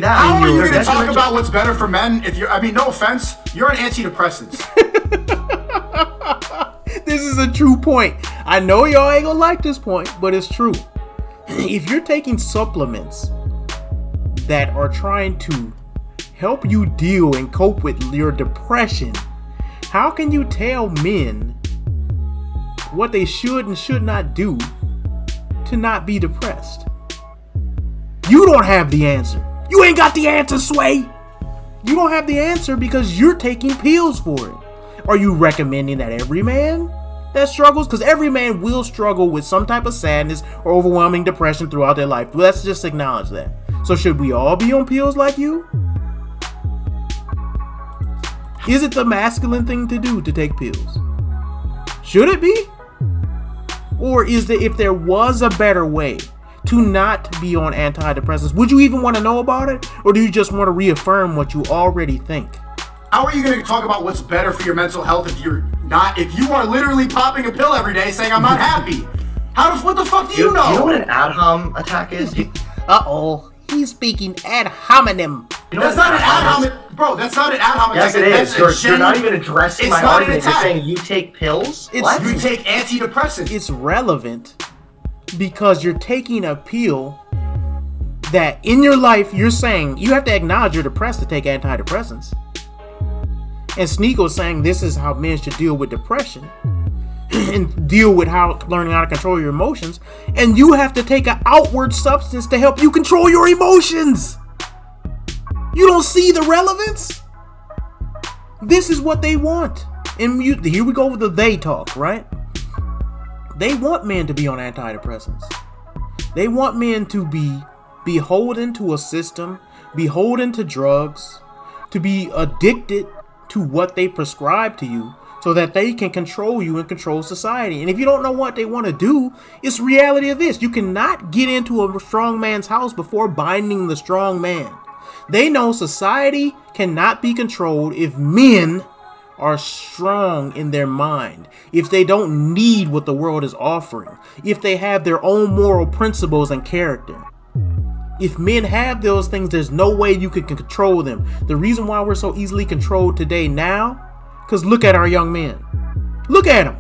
only that. How are you going to talk about what's better for men if you're, I mean, no offense, you're on antidepressants. This is a true point. I know y'all ain't gonna like this point, but it's true. If you're taking supplements that are trying to help you deal and cope with your depression, how can you tell men what they should and should not do to not be depressed? You don't have the answer. You ain't got the answer, Sway. You don't have the answer because you're taking pills for it. Are you recommending that every man that struggles? Because every man will struggle with some type of sadness or overwhelming depression throughout their life. Let's just acknowledge that. So should we all be on pills like you? Is it the masculine thing to do to take pills? Should it be? Or is there, if there was a better way to not be on antidepressants, would you even want to know about it? Or do you just want to reaffirm what you already think? How are you going to talk about what's better for your mental health if you are literally popping a pill every day saying I'm not happy? What the fuck do you know? You know what an ad hom attack is? Uh-oh, he's speaking ad hominem. You know that's not an ad hominem, bro. That's not an ad hominem. Yes, it is. You're not even addressing my argument. You're saying you take pills? What? You take antidepressants. It's relevant because you're taking a pill that in your life you're saying you have to acknowledge you're depressed to take antidepressants. And Sneako's saying this is how men should deal with depression and deal with learning how to control your emotions. And you have to take an outward substance to help you control your emotions. You don't see the relevance? This is what they want. And here we go with the they talk, right? They want men to be on antidepressants. They want men to be beholden to a system, beholden to drugs, to be addicted to what they prescribe to you so that they can control you and control society. And if you don't know what they want to do, it's reality of this. You cannot get into a strong man's house before binding the strong man. They know society cannot be controlled if men are strong in their mind, if they don't need what the world is offering, if they have their own moral principles and character. If men have those things, there's no way you can control them. The reason why we're so easily controlled today now, because look at our young men. Look at them.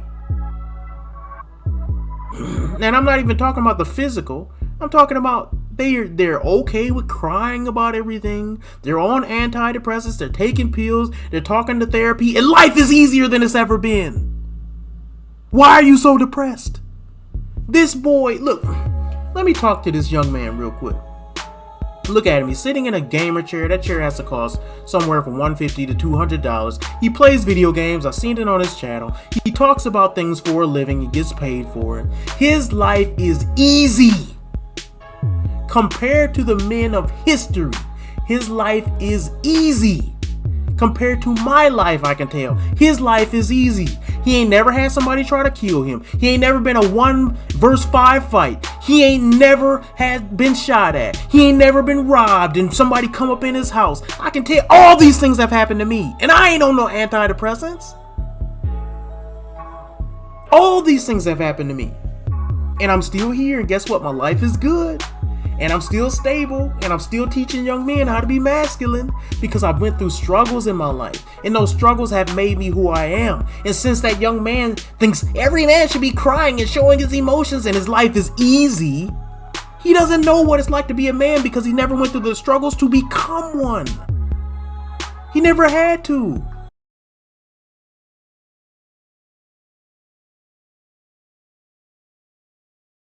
And I'm not even talking about the physical. I'm talking about they're okay with crying about everything. They're on antidepressants. They're taking pills. They're talking to therapy. And life is easier than it's ever been. Why are you so depressed? This boy, look, let me talk to this young man real quick. Look at him. He's sitting in a gamer chair. That chair has to cost somewhere from $150 to $200. He plays video games. I've seen it on his channel. He talks about things for a living. He gets paid for it. His life is easy. Compared to the men of history, his life is easy. Compared to my life, I can tell. His life is easy. He ain't never had somebody try to kill him. He ain't never been a 1 versus 5 fight. He ain't never had been shot at. He ain't never been robbed and somebody come up in his house. I can tell all these things have happened to me. And I ain't on no antidepressants. All these things have happened to me. And I'm still here. And guess what? My life is good. And I'm still stable, and I'm still teaching young men how to be masculine because I went through struggles in my life. And those struggles have made me who I am. And since that young man thinks every man should be crying and showing his emotions and his life is easy, he doesn't know what it's like to be a man because he never went through the struggles to become one. He never had to.